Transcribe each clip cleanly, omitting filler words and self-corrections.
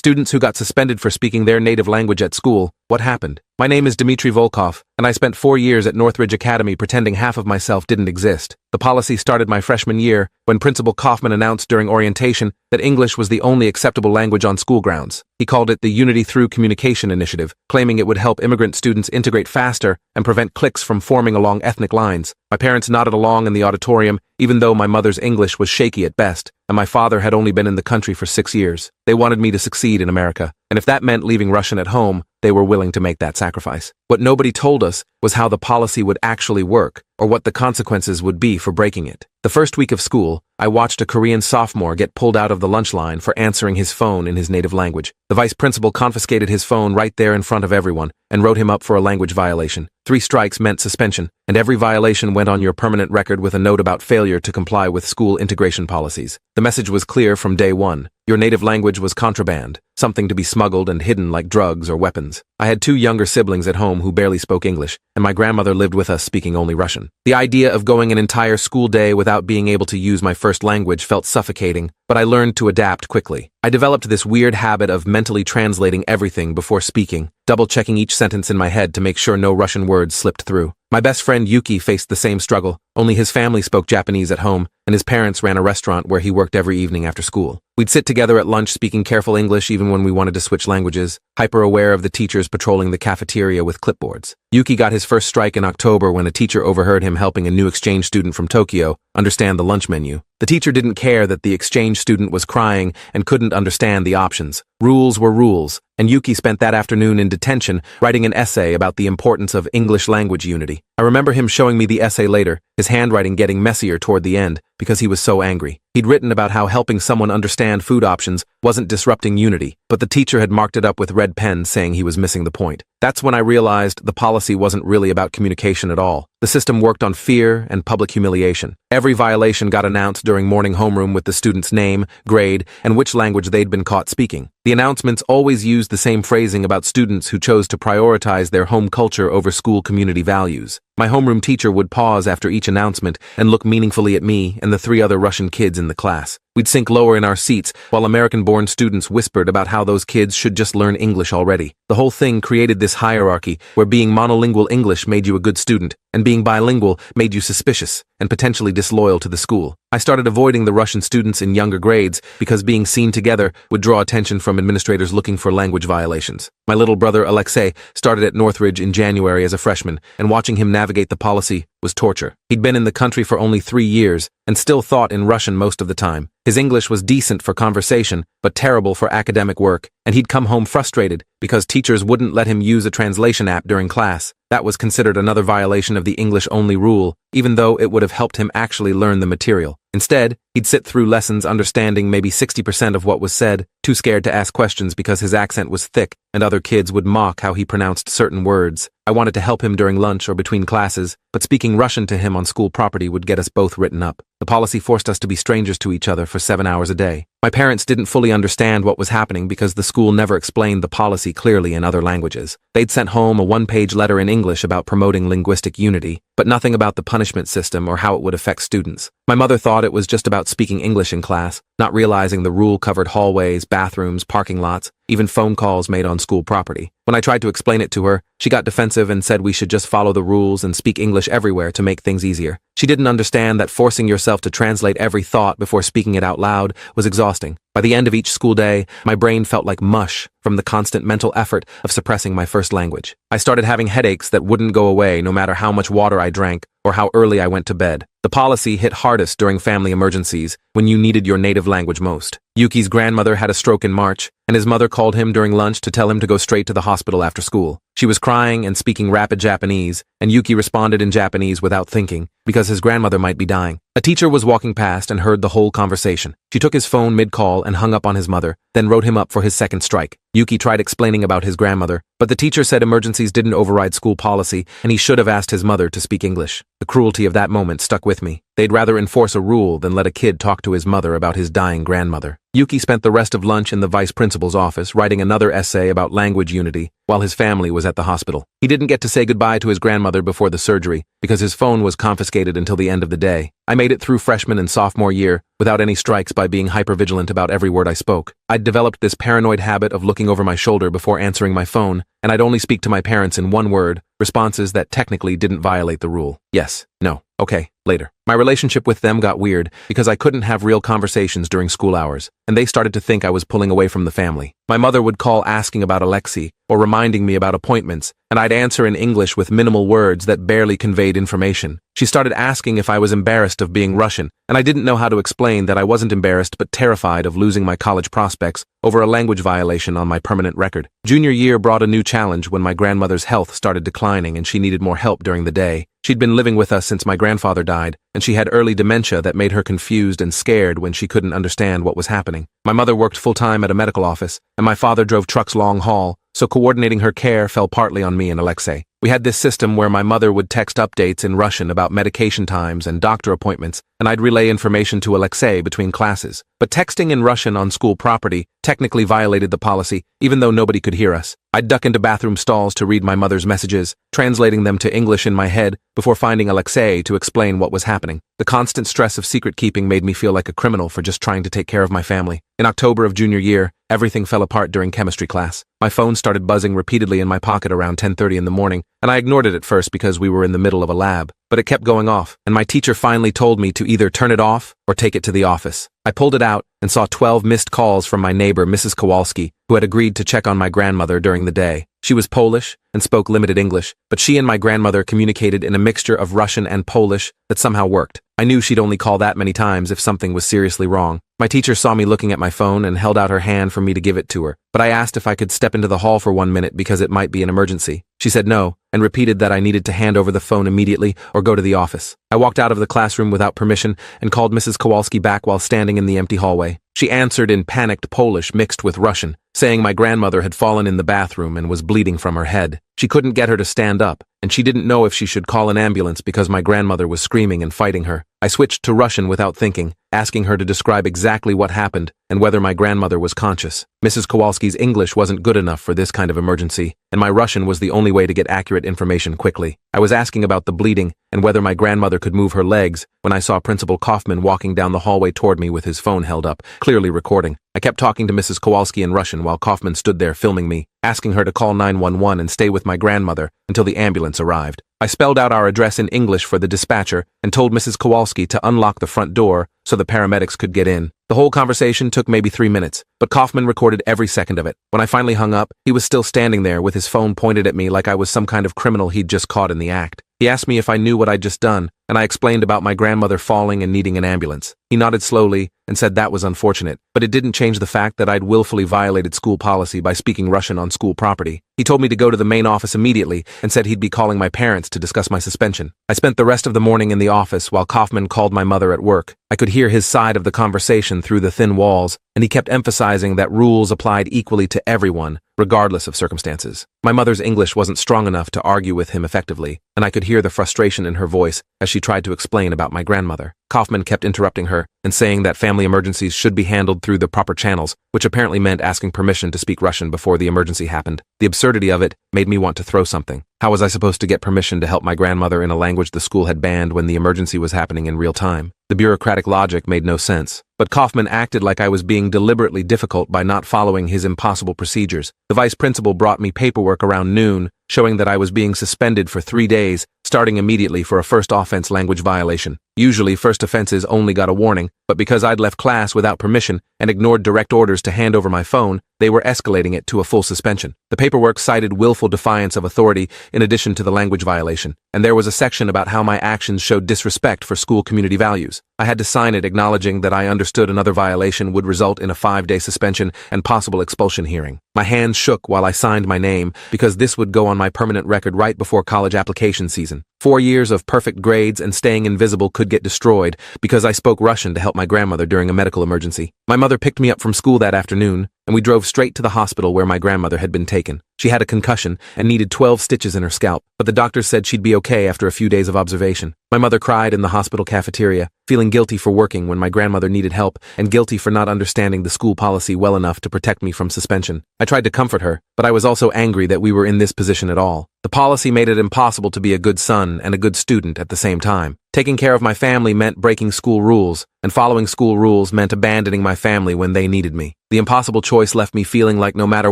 Students who got suspended for speaking their native language at school. What happened? My name is Dmitry Volkov, and I spent 4 years at Northridge Academy pretending half of myself didn't exist. The policy started my freshman year when Principal Kaufman announced during orientation that English was the only acceptable language on school grounds. He called it the Unity Through Communication Initiative, claiming it would help immigrant students integrate faster and prevent cliques from forming along ethnic lines. My parents nodded along in the auditorium, even though my mother's English was shaky at best, and my father had only been in the country for 6 years. They wanted me to succeed in America, and if that meant leaving Russian at home, they were willing to make that sacrifice. What nobody told us was how the policy would actually work, or what the consequences would be for breaking it. The first week of school, I watched a Korean sophomore get pulled out of the lunch line for answering his phone in his native language. The vice principal confiscated his phone right there in front of everyone and wrote him up for a language violation. 3 strikes meant suspension, and every violation went on your permanent record with a note about failure to comply with school integration policies. The message was clear from day one. Your native language was contraband, something to be smuggled and hidden like drugs or weapons. I had 2 younger siblings at home who barely spoke English, and my grandmother lived with us speaking only Russian. The idea of going an entire school day without being able to use my first language felt suffocating, but I learned to adapt quickly. I developed this weird habit of mentally translating everything before speaking, double-checking each sentence in my head to make sure no Russian words slipped through. My best friend Yuki faced the same struggle, only his family spoke Japanese at home, and his parents ran a restaurant where he worked every evening after school. We'd sit together at lunch speaking careful English even when we wanted to switch languages, hyper-aware of the teachers patrolling the cafeteria with clipboards. Yuki got his first strike in October when a teacher overheard him helping a new exchange student from Tokyo understand the lunch menu. The teacher didn't care that the exchange student was crying and couldn't understand the options. Rules were rules, and Yuki spent that afternoon in detention writing an essay about the importance of English language unity. I remember him showing me the essay later, his handwriting getting messier toward the end because he was so angry. He'd written about how helping someone understand food options wasn't disrupting unity, but the teacher had marked it up with red pen saying he was missing the point. That's when I realized the policy wasn't really about communication at all. The system worked on fear and public humiliation. Every violation got announced during morning homeroom with the student's name, grade, and which language they'd been caught speaking. The announcements always used the same phrasing about students who chose to prioritize their home culture over school community values. My homeroom teacher would pause after each announcement and look meaningfully at me and the 3 other Russian kids in the class. We'd sink lower in our seats while American-born students whispered about how those kids should just learn English already. The whole thing created this hierarchy where being monolingual English made you a good student, and being bilingual made you suspicious and potentially disloyal to the school. I started avoiding the Russian students in younger grades because being seen together would draw attention from administrators looking for language violations. My little brother Alexei started at Northridge in January as a freshman, and watching him navigate the policy was torture. He'd been in the country for only 3 years and still thought in Russian most of the time. His English was decent for conversation, but terrible for academic work, and he'd come home frustrated because teachers wouldn't let him use a translation app during class. That was considered another violation of the English-only rule, even though it would have helped him actually learn the material. Instead, he'd sit through lessons understanding maybe 60% of what was said, too scared to ask questions because his accent was thick and other kids would mock how he pronounced certain words. I wanted to help him during lunch or between classes, but speaking Russian to him on school property would get us both written up. The policy forced us to be strangers to each other for 7 hours a day. My parents didn't fully understand what was happening because the school never explained the policy clearly in other languages. They'd sent home a 1-page letter in English about promoting linguistic unity, but nothing about the punishment system or how it would affect students. My mother thought it was just about speaking English in class, not realizing the rule covered hallways, bathrooms, parking lots, even phone calls made on school property. When I tried to explain it to her, she got defensive and said we should just follow the rules and speak English everywhere to make things easier. She didn't understand that forcing yourself to translate every thought before speaking it out loud was exhausting. By the end of each school day, my brain felt like mush from the constant mental effort of suppressing my first language. I started having headaches that wouldn't go away no matter how much water I drank or how early I went to bed. The policy hit hardest during family emergencies when you needed your native language most. Yuki's grandmother had a stroke in March, and his mother called him during lunch to tell him to go straight to the hospital after school. She was crying and speaking rapid Japanese, and Yuki responded in Japanese without thinking, because his grandmother might be dying. A teacher was walking past and heard the whole conversation. She took his phone mid-call and hung up on his mother, then wrote him up for his second strike. Yuki tried explaining about his grandmother, but the teacher said emergencies didn't override school policy, and he should have asked his mother to speak English. The cruelty of that moment stuck with me. They'd rather enforce a rule than let a kid talk to his mother about his dying grandmother. Yuki spent the rest of lunch in the vice principal's office writing another essay about language unity, while his family was at the hospital. He didn't get to say goodbye to his grandmother before the surgery because his phone was confiscated until the end of the day. I made it through freshman and sophomore year without any strikes by being hypervigilant about every word I spoke. I'd developed this paranoid habit of looking over my shoulder before answering my phone, and I'd only speak to my parents in one word, responses that technically didn't violate the rule. Yes, no, okay, later. My relationship with them got weird because I couldn't have real conversations during school hours, and they started to think I was pulling away from the family. My mother would call asking about Alexei or reminding me about appointments, and I'd answer in English with minimal words that barely conveyed information. She started asking if I was embarrassed of being Russian, and I didn't know how to explain that I wasn't embarrassed but terrified of losing my college prospects over a language violation on my permanent record. Junior year brought a new challenge when my grandmother's health started declining and she needed more help during the day. She'd been living with us since my grandfather died, and she had early dementia that made her confused and scared when she couldn't understand what was happening. My mother worked full-time at a medical office, and my father drove trucks long haul, so coordinating her care fell partly on me and Alexei. We had this system where my mother would text updates in Russian about medication times and doctor appointments, and I'd relay information to Alexei between classes. But texting in Russian on school property technically violated the policy, even though nobody could hear us. I'd duck into bathroom stalls to read my mother's messages, translating them to English in my head before finding Alexei to explain what was happening. The constant stress of secret keeping made me feel like a criminal for just trying to take care of my family. In October of junior year, everything fell apart during chemistry class. My phone started buzzing repeatedly in my pocket around 10:30 in the morning, and I ignored it at first because we were in the middle of a lab. But it kept going off, and my teacher finally told me to either turn it off or take it to the office. I pulled it out and saw 12 missed calls from my neighbor, Mrs. Kowalski, who had agreed to check on my grandmother during the day. She was Polish and spoke limited English, but she and my grandmother communicated in a mixture of Russian and Polish that somehow worked. I knew she'd only call that many times if something was seriously wrong. My teacher saw me looking at my phone and held out her hand for me to give it to her, but I asked if I could step into the hall for 1 minute because it might be an emergency. She said no, and repeated that I needed to hand over the phone immediately or go to the office. I walked out of the classroom without permission and called Mrs. Kowalski back while standing in the empty hallway. She answered in panicked Polish mixed with Russian, saying my grandmother had fallen in the bathroom and was bleeding from her head. She couldn't get her to stand up, and she didn't know if she should call an ambulance because my grandmother was screaming and fighting her. I switched to Russian without thinking, asking her to describe exactly what happened and whether my grandmother was conscious. Mrs. Kowalski's English wasn't good enough for this kind of emergency, and my Russian was the only way to get accurate information quickly. I was asking about the bleeding and whether my grandmother could move her legs when I saw Principal Kaufman walking down the hallway toward me with his phone held up, clearly recording. I kept talking to Mrs. Kowalski in Russian while Kaufman stood there filming me, asking her to call 911 and stay with my grandmother until the ambulance arrived. I spelled out our address in English for the dispatcher and told Mrs. Kowalski to unlock the front door so the paramedics could get in. The whole conversation took maybe 3 minutes, but Kaufman recorded every second of it. When I finally hung up, he was still standing there with his phone pointed at me like I was some kind of criminal he'd just caught in the act. He asked me if I knew what I'd just done, and I explained about my grandmother falling and needing an ambulance. He nodded slowly and said that was unfortunate, but it didn't change the fact that I'd willfully violated school policy by speaking Russian on school property. He told me to go to the main office immediately and said he'd be calling my parents to discuss my suspension. I spent the rest of the morning in the office while Kaufman called my mother at work. I could hear his side of the conversation through the thin walls, and he kept emphasizing that rules applied equally to everyone, regardless of circumstances. My mother's English wasn't strong enough to argue with him effectively, and I could hear the frustration in her voice as she tried to explain about my grandmother. Kaufman kept interrupting her and saying that family emergencies should be handled through the proper channels, which apparently meant asking permission to speak Russian before the emergency happened. The absurdity of it made me want to throw something. How was I supposed to get permission to help my grandmother in a language the school had banned when the emergency was happening in real time? The bureaucratic logic made no sense. But Kaufman acted like I was being deliberately difficult by not following his impossible procedures. The vice principal brought me paperwork around noon, showing that I was being suspended for 3 days, starting immediately for a first offense language violation. Usually first offenses only got a warning, but because I'd left class without permission and ignored direct orders to hand over my phone, they were escalating it to a full suspension. The paperwork cited willful defiance of authority in addition to the language violation, and there was a section about how my actions showed disrespect for school community values. I had to sign it acknowledging that I understood another violation would result in a 5-day suspension and possible expulsion hearing. My hands shook while I signed my name because this would go on my permanent record right before college application season. 4 years of perfect grades and staying invisible could get destroyed because I spoke Russian to help my grandmother during a medical emergency. My mother picked me up from school that afternoon, and we drove straight to the hospital where my grandmother had been taken. She had a concussion and needed 12 stitches in her scalp, but the doctors said she'd be okay after a few days of observation. My mother cried in the hospital cafeteria, feeling guilty for working when my grandmother needed help and guilty for not understanding the school policy well enough to protect me from suspension. I tried to comfort her, but I was also angry that we were in this position at all. The policy made it impossible to be a good son and a good student at the same time. Taking care of my family meant breaking school rules, and following school rules meant abandoning my family when they needed me. The impossible choice left me feeling like no matter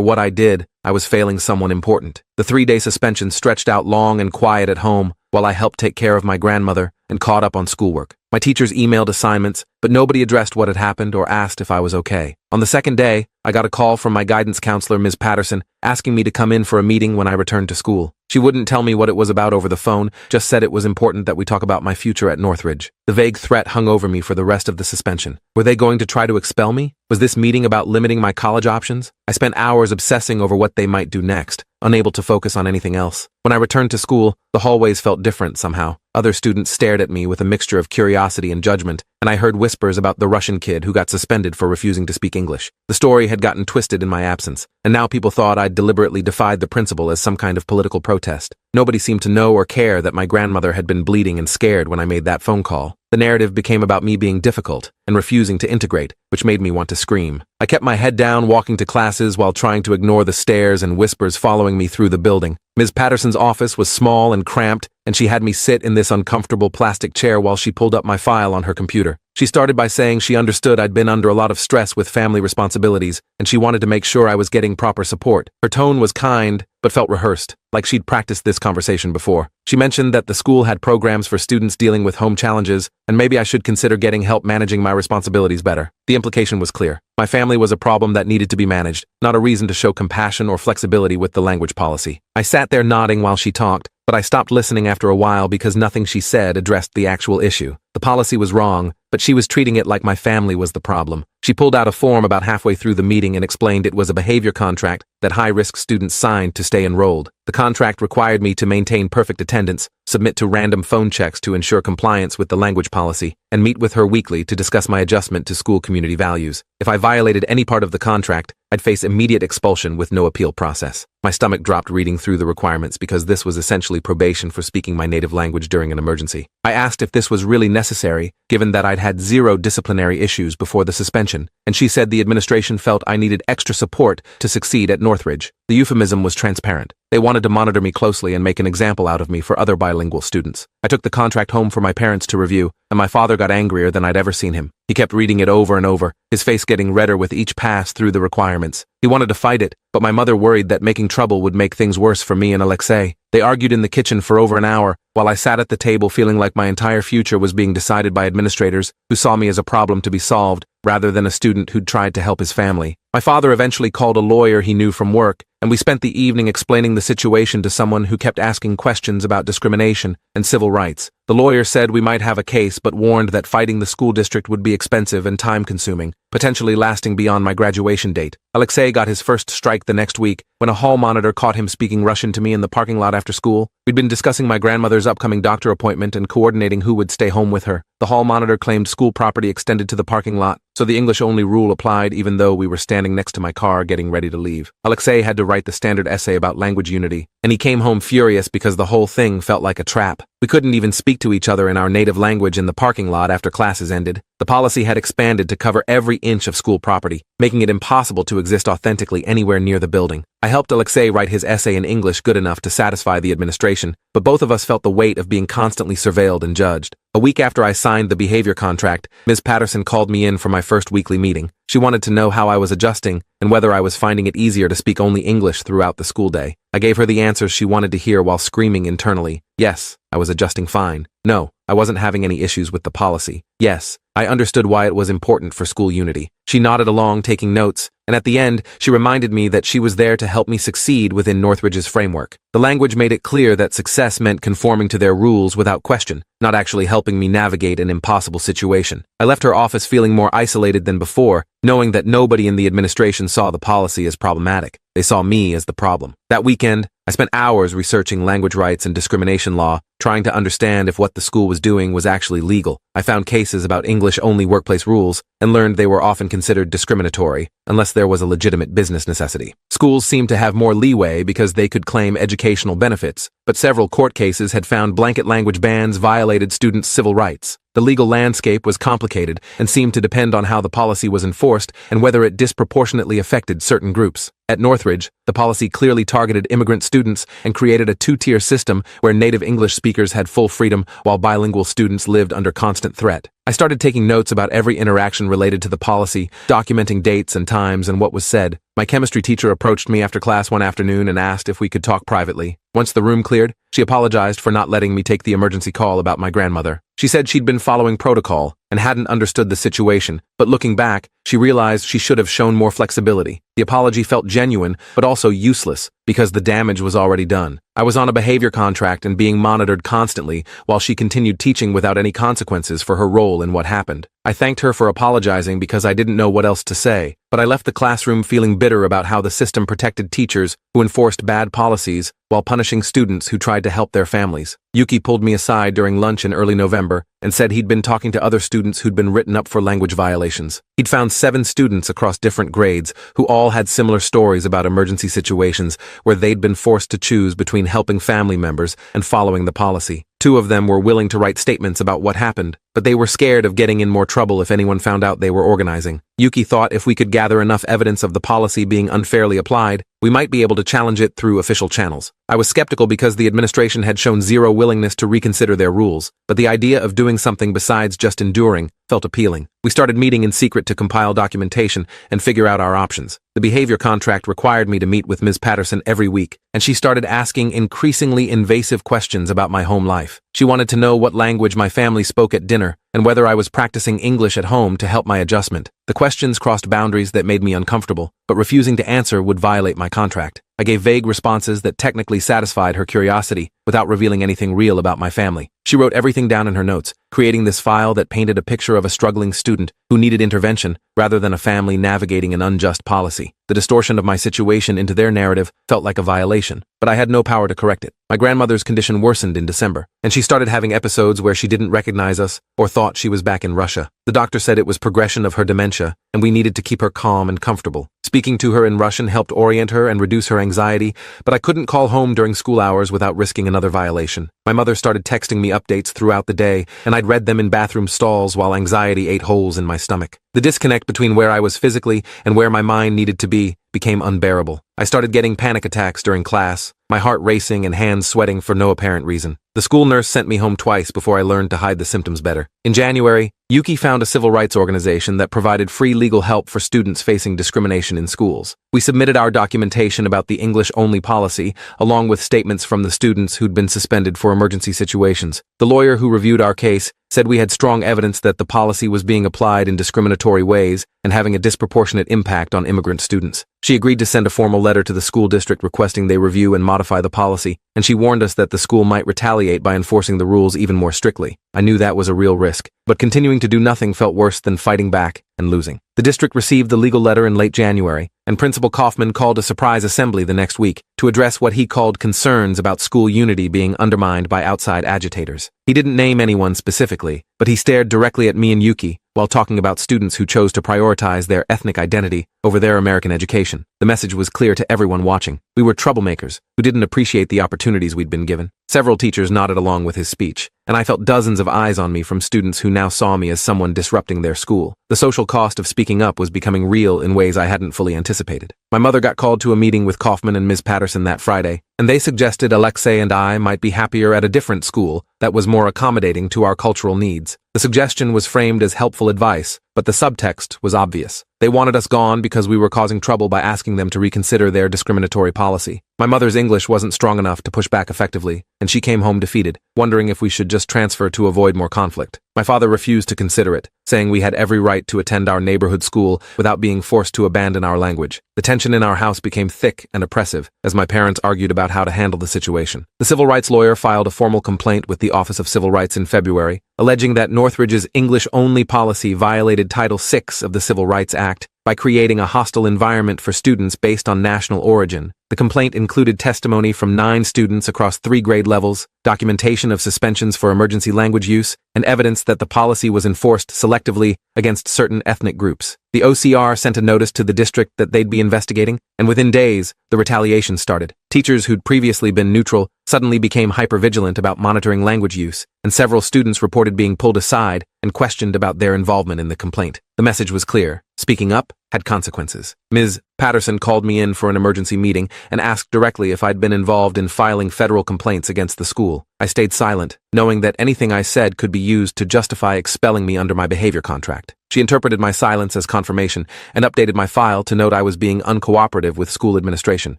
what I did, I was failing someone important. The 3-day suspension stretched out long and quiet at home while I helped take care of my grandmother and caught up on schoolwork. My teachers emailed assignments, but nobody addressed what had happened or asked if I was okay. On the second day, I got a call from my guidance counselor, Ms. Patterson, asking me to come in for a meeting when I returned to school. She wouldn't tell me what it was about over the phone, just said it was important that we talk about my future at Northridge. The vague threat hung over me for the rest of the suspension. Were they going to try to expel me? Was this meeting about limiting my college options? I spent hours obsessing over what they might do next, unable to focus on anything else. When I returned to school, the hallways felt different somehow. Other students stared at me with a mixture of curiosity and judgment, and I heard whispers about the Russian kid who got suspended for refusing to speak English. The story had gotten twisted in my absence, and now people thought I'd deliberately defied the principal as some kind of political protest. Nobody seemed to know or care that my grandmother had been bleeding and scared when I made that phone call. The narrative became about me being difficult and refusing to integrate, which made me want to scream. I kept my head down walking to classes while trying to ignore the stares and whispers following me through the building. Ms. Patterson's office was small and cramped, and she had me sit in this uncomfortable plastic chair while she pulled up my file on her computer. She started by saying she understood I'd been under a lot of stress with family responsibilities, and she wanted to make sure I was getting proper support. Her tone was kind, but felt rehearsed, like she'd practiced this conversation before. She mentioned that the school had programs for students dealing with home challenges, and maybe I should consider getting help managing my responsibilities better. The implication was clear. My family was a problem that needed to be managed, not a reason to show compassion or flexibility with the language policy. I sat there nodding while she talked, but I stopped listening after a while because nothing she said addressed the actual issue. The policy was wrong, but she was treating it like my family was the problem. She pulled out a form about halfway through the meeting and explained it was a behavior contract that high-risk students signed to stay enrolled. The contract required me to maintain perfect attendance, submit to random phone checks to ensure compliance with the language policy, and meet with her weekly to discuss my adjustment to school community values. If I violated any part of the contract, I'd face immediate expulsion with no appeal process. My stomach dropped reading through the requirements because this was essentially probation for speaking my native language during an emergency. I asked if this was really necessary, given that I'd had 0 disciplinary issues before the suspension, and she said the administration felt I needed extra support to succeed at Northridge. The euphemism was transparent. They wanted to monitor me closely and make an example out of me for other bilingual students. I took the contract home for my parents to review, and my father got angrier than I'd ever seen him. He kept reading it over and over, his face getting redder with each pass through the requirements. He wanted to fight it, but my mother worried that making trouble would make things worse for me and Alexei. They argued in the kitchen for over an hour, while I sat at the table feeling like my entire future was being decided by administrators who saw me as a problem to be solved, rather than a student who'd tried to help his family. My father eventually called a lawyer he knew from work, and we spent the evening explaining the situation to someone who kept asking questions about discrimination and civil rights. The lawyer said we might have a case, but warned that fighting the school district would be expensive and time-consuming, potentially lasting beyond my graduation date. Alexei got his first strike the next week when a hall monitor caught him speaking Russian to me in the parking lot after school. We'd been discussing my grandmother's upcoming doctor appointment and coordinating who would stay home with her. The hall monitor claimed school property extended to the parking lot, so the English-only rule applied even though we were standing next to my car getting ready to leave. Alexei had to write the standard essay about language unity, and he came home furious because the whole thing felt like a trap. We couldn't even speak to each other in our native language in the parking lot after classes ended. The policy had expanded to cover every inch of school property, making it impossible to exist authentically anywhere near the building. I helped Alexei write his essay in English good enough to satisfy the administration, but both of us felt the weight of being constantly surveilled and judged. A week after I signed the behavior contract, Ms. Patterson called me in for my first weekly meeting. She wanted to know how I was adjusting and whether I was finding it easier to speak only English throughout the school day. I gave her the answers she wanted to hear while screaming internally. Yes, I was adjusting fine. No, I wasn't having any issues with the policy. Yes, I understood why it was important for school unity. She nodded along, taking notes, and at the end, she reminded me that she was there to help me succeed within Northridge's framework. The language made it clear that success meant conforming to their rules without question, not actually helping me navigate an impossible situation. I left her office feeling more isolated than before, knowing that nobody in the administration saw the policy as problematic. They saw me as the problem. That weekend, I spent hours researching language rights and discrimination law, trying to understand if what the school was doing was actually legal. I found cases about English-only workplace rules and learned they were often considered discriminatory unless there was a legitimate business necessity. Schools seemed to have more leeway because they could claim educational benefits, but several court cases had found blanket language bans violated students' civil rights. The legal landscape was complicated and seemed to depend on how the policy was enforced and whether it disproportionately affected certain groups. At Northridge, the policy clearly targeted immigrant students and created a two-tier system where native English speakers had full freedom while bilingual students lived under constant threat. I started taking notes about every interaction related to the policy, documenting dates and times and what was said. My chemistry teacher approached me after class one afternoon and asked if we could talk privately. Once the room cleared, she apologized for not letting me take the emergency call about my grandmother. She said she'd been following protocol and hadn't understood the situation, but looking back, she realized she should have shown more flexibility. The apology felt genuine, but also useless, because the damage was already done. I was on a behavior contract and being monitored constantly, while she continued teaching without any consequences for her role in what happened. I thanked her for apologizing because I didn't know what else to say, but I left the classroom feeling bitter about how the system protected teachers who enforced bad policies while punishing students who tried to help their families. Yuki pulled me aside during lunch in early November and said he'd been talking to other students who'd been written up for language violations. He'd found 7 students across different grades who all had similar stories about emergency situations where they'd been forced to choose between helping family members and following the policy. 2 of them were willing to write statements about what happened, but they were scared of getting in more trouble if anyone found out they were organizing. Yuki thought if we could gather enough evidence of the policy being unfairly applied, we might be able to challenge it through official channels. I was skeptical because the administration had shown zero willingness to reconsider their rules, but the idea of doing something besides just enduring felt appealing. We started meeting in secret to compile documentation and figure out our options. The behavior contract required me to meet with Ms. Patterson every week, and she started asking increasingly invasive questions about my home life. She wanted to know what language my family spoke at dinner and whether I was practicing English at home to help my adjustment. The questions crossed boundaries that made me uncomfortable, but refusing to answer would violate my contract. I gave vague responses that technically satisfied her curiosity without revealing anything real about my family. She wrote everything down in her notes, creating this file that painted a picture of a struggling student who needed intervention rather than a family navigating an unjust policy. The distortion of my situation into their narrative felt like a violation, but I had no power to correct it. My grandmother's condition worsened in December, and she started having episodes where she didn't recognize us or thought she was back in Russia. The doctor said it was progression of her dementia, and we needed to keep her calm and comfortable. Speaking to her in Russian helped orient her and reduce her anxiety, but I couldn't call home during school hours without risking another violation. My mother started texting me updates throughout the day, and I'd read them in bathroom stalls while anxiety ate holes in my stomach. The disconnect between where I was physically and where my mind needed to be became unbearable. I started getting panic attacks during class, my heart racing and hands sweating for no apparent reason. The school nurse sent me home twice before I learned to hide the symptoms better. In January, Yuki found a civil rights organization that provided free legal help for students facing discrimination in schools. We submitted our documentation about the English-only policy, along with statements from the students who'd been suspended for emergency situations. The lawyer who reviewed our case said we had strong evidence that the policy was being applied in discriminatory ways and having a disproportionate impact on immigrant students. She agreed to send a formal letter to the school district requesting they review and modify the policy, and she warned us that the school might retaliate by enforcing the rules even more strictly. I knew that was a real risk, but continuing to do nothing felt worse than fighting back and losing. The district received the legal letter in late January, and Principal Kaufman called a surprise assembly the next week to address what he called concerns about school unity being undermined by outside agitators. He didn't name anyone specifically, but he stared directly at me and Yuki while talking about students who chose to prioritize their ethnic identity over their American education. The message was clear to everyone watching. We were troublemakers who didn't appreciate the opportunities we'd been given. Several teachers nodded along with his speech, and I felt dozens of eyes on me from students who now saw me as someone disrupting their school. The social cost of speaking up was becoming real in ways I hadn't fully anticipated. My mother got called to a meeting with Kaufman and Ms. Patterson that Friday, and they suggested Alexei and I might be happier at a different school that was more accommodating to our cultural needs. The suggestion was framed as helpful advice, but the subtext was obvious. They wanted us gone because we were causing trouble by asking them to reconsider their discriminatory policy. My mother's English wasn't strong enough to push back effectively, and she came home defeated, wondering if we should just transfer to avoid more conflict. My father refused to consider it, saying we had every right to attend our neighborhood school without being forced to abandon our language. The tension in our house became thick and oppressive as my parents argued about how to handle the situation. The civil rights lawyer filed a formal complaint with the Office of Civil Rights in February, alleging that Northridge's English-only policy violated Title VI of the Civil Rights Act by creating a hostile environment for students based on national origin. The complaint included testimony from 9 students across 3 grade levels, documentation of suspensions for emergency language use, and evidence that the policy was enforced selectively against certain ethnic groups. The OCR sent a notice to the district that they'd be investigating, and within days, the retaliation started. Teachers who'd previously been neutral suddenly became hypervigilant about monitoring language use, and several students reported being pulled aside and questioned about their involvement in the complaint. The message was clear. Speaking up had consequences. Ms. Patterson called me in for an emergency meeting and asked directly if I'd been involved in filing federal complaints against the school. I stayed silent, knowing that anything I said could be used to justify expelling me under my behavior contract. She interpreted my silence as confirmation and updated my file to note I was being uncooperative with school administration.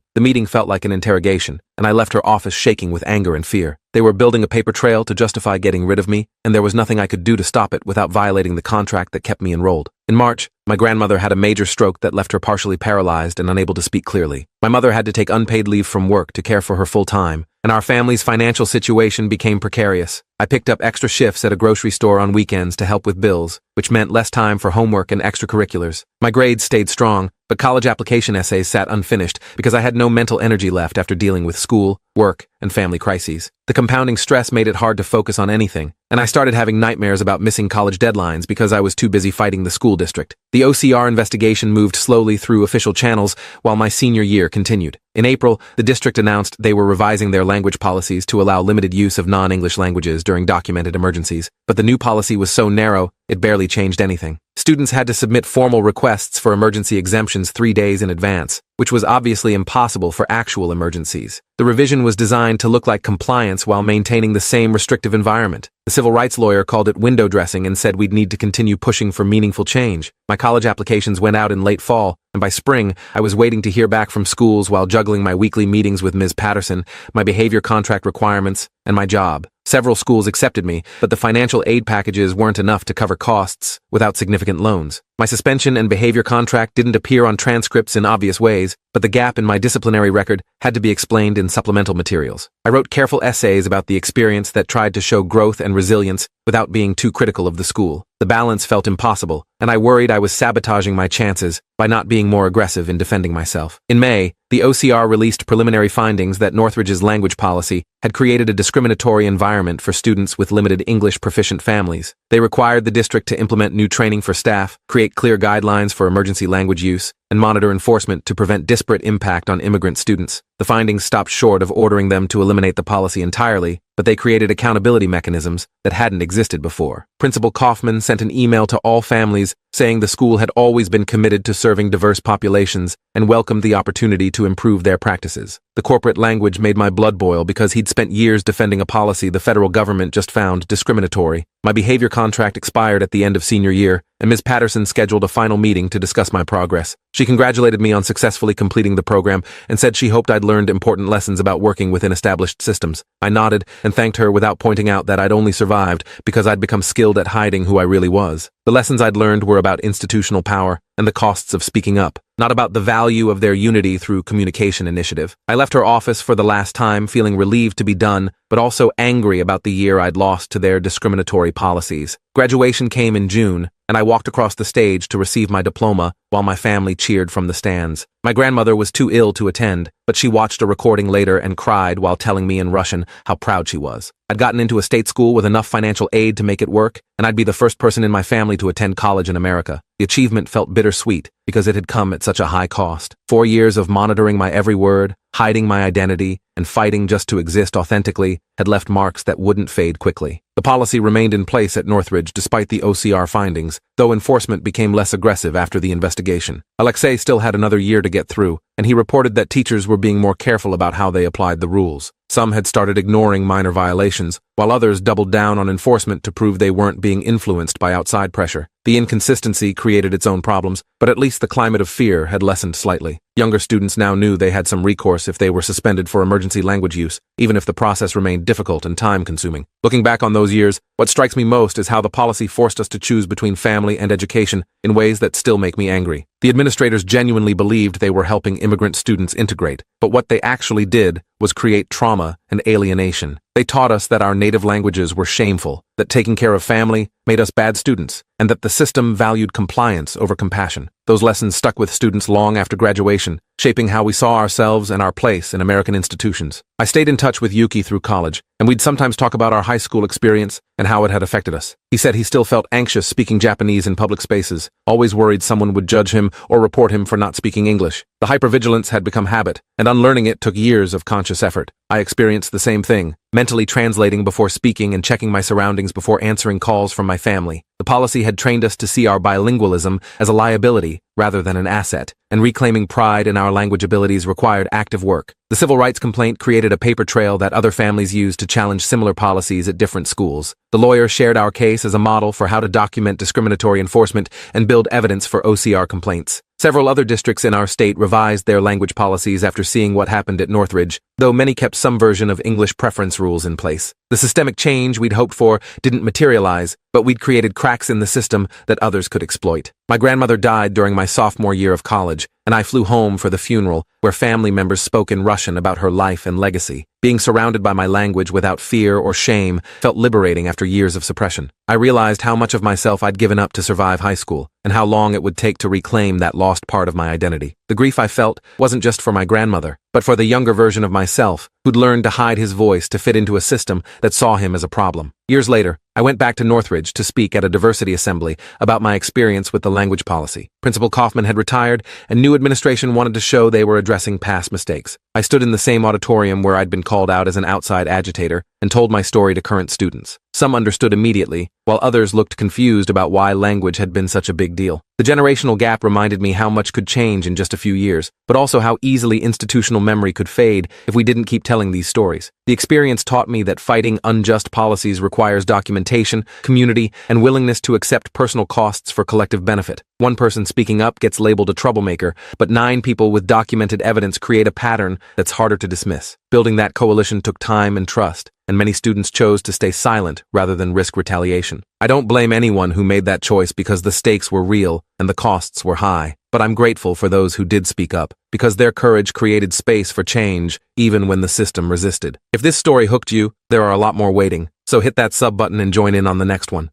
The meeting felt like an interrogation, and I left her office shaking with anger and fear. They were building a paper trail to justify getting rid of me, and there was nothing I could do to stop it without violating the contract that kept me enrolled. In March, my grandmother had a major stroke that left her partially paralyzed and unable to speak clearly. My mother had to take unpaid leave from work to care for her full time, and our family's financial situation became precarious. I picked up extra shifts at a grocery store on weekends to help with bills, which meant less time for homework and extracurriculars. My grades stayed strong, but college application essays sat unfinished because I had no mental energy left after dealing with school, work, and family crises. The compounding stress made it hard to focus on anything, and I started having nightmares about missing college deadlines because I was too busy fighting the school district. The OCR investigation moved slowly through official channels while my senior year continued. In April, the district announced they were revising their language policies to allow limited use of non-English languages during documented emergencies, but the new policy was so narrow, it barely changed anything. Students had to submit formal requests for emergency exemptions 3 days in advance, which was obviously impossible for actual emergencies. The revision was designed to look like compliance while maintaining the same restrictive environment. The civil rights lawyer called it window dressing and said we'd need to continue pushing for meaningful change. My college applications went out in late fall, and by spring, I was waiting to hear back from schools while juggling my weekly meetings with Ms. Patterson, my behavior contract requirements, and my job. Several schools accepted me, but the financial aid packages weren't enough to cover costs without significant loans. My suspension and behavior contract didn't appear on transcripts in obvious ways, but the gap in my disciplinary record had to be explained in supplemental materials. I wrote careful essays about the experience that tried to show growth and resilience without being too critical of the school. The balance felt impossible, and I worried I was sabotaging my chances by not being more aggressive in defending myself. In May, the OCR released preliminary findings that Northridge's language policy had created a discriminatory environment for students with limited English proficient families. They required the district to implement new training for staff, create clear guidelines for emergency language use, and monitor enforcement to prevent disparate impact on immigrant students. The findings stopped short of ordering them to eliminate the policy entirely, but they created accountability mechanisms that hadn't existed before. Principal Kaufman sent an email to all families saying the school had always been committed to serving diverse populations and welcomed the opportunity to improve their practices. The corporate language made my blood boil because he'd spent years defending a policy the federal government just found discriminatory. My behavior contract expired at the end of senior year, and Ms. Patterson scheduled a final meeting to discuss my progress. She congratulated me on successfully completing the program and said she hoped I'd learned important lessons about working within established systems. I nodded and thanked her without pointing out that I'd only survived because I'd become skilled at hiding who I really was. The lessons I'd learned were about institutional power and the costs of speaking up, not about the value of their unity through communication initiative. I left her office for the last time feeling relieved to be done, but also angry about the year I'd lost to their discriminatory policies. Graduation came in June, and I walked across the stage to receive my diploma while my family cheered from the stands. My grandmother was too ill to attend, but she watched a recording later and cried while telling me in Russian how proud she was. I'd gotten into a state school with enough financial aid to make it work, and I'd be the first person in my family to attend college in America. The achievement felt bittersweet because it had come at such a high cost. 4 years of monitoring my every word, hiding my identity, and fighting just to exist authentically had left marks that wouldn't fade quickly. The policy remained in place at Northridge despite the OCR findings, though enforcement became less aggressive after the investigation. Alexei still had another year to get through, and he reported that teachers were being more careful about how they applied the rules. Some had started ignoring minor violations, while others doubled down on enforcement to prove they weren't being influenced by outside pressure. The inconsistency created its own problems, but at least the climate of fear had lessened slightly. Younger students now knew they had some recourse if they were suspended for emergency language use, even if the process remained difficult and time-consuming. Looking back on those years, what strikes me most is how the policy forced us to choose between family and education in ways that still make me angry. The administrators genuinely believed they were helping immigrant students integrate, but what they actually did was create trauma and alienation. They taught us that our native languages were shameful, that taking care of family made us bad students, and that the system valued compliance over compassion. Those lessons stuck with students long after graduation, shaping how we saw ourselves and our place in American institutions. I stayed in touch with Yuki through college, and we'd sometimes talk about our high school experience and how it had affected us. He said he still felt anxious speaking Japanese in public spaces, always worried someone would judge him or report him for not speaking English. The hypervigilance had become habit, and unlearning it took years of conscious effort. I experienced the same thing, mentally translating before speaking and checking my surroundings before answering calls from my family. The policy had trained us to see our bilingualism as a liability rather than an asset, and reclaiming pride in our language abilities required active work. The civil rights complaint created a paper trail that other families used to challenge similar policies at different schools. The lawyer shared our case as a model for how to document discriminatory enforcement and build evidence for OCR complaints. Several other districts in our state revised their language policies after seeing what happened at Northridge, though many kept some version of English preference rules in place. The systemic change we'd hoped for didn't materialize, but we'd created cracks in the system that others could exploit. My grandmother died during my sophomore year of college, and I flew home for the funeral, where family members spoke in Russian about her life and legacy. Being surrounded by my language without fear or shame felt liberating after years of suppression. I realized how much of myself I'd given up to survive high school, and how long it would take to reclaim that lost part of my identity. The grief I felt wasn't just for my grandmother, but for the younger version of myself, who'd learned to hide his voice to fit into a system that saw him as a problem. Years later, I went back to Northridge to speak at a diversity assembly about my experience with the language policy. Principal Kaufman had retired, and new administration wanted to show they were addressing past mistakes. I stood in the same auditorium where I'd been called out as an outside agitator and told my story to current students. Some understood immediately, while others looked confused about why language had been such a big deal. The generational gap reminded me how much could change in just a few years, but also how easily institutional memory could fade if we didn't keep telling these stories. The experience taught me that fighting unjust policies requires documentation, community, and willingness to accept personal costs for collective benefit. One person speaking up gets labeled a troublemaker, but 9 people with documented evidence create a pattern that's harder to dismiss. Building that coalition took time and trust, and many students chose to stay silent rather than risk retaliation. I don't blame anyone who made that choice because the stakes were real and the costs were high, but I'm grateful for those who did speak up, because their courage created space for change even when the system resisted. If this story hooked you, there are a lot more waiting, so hit that sub button and join in on the next one.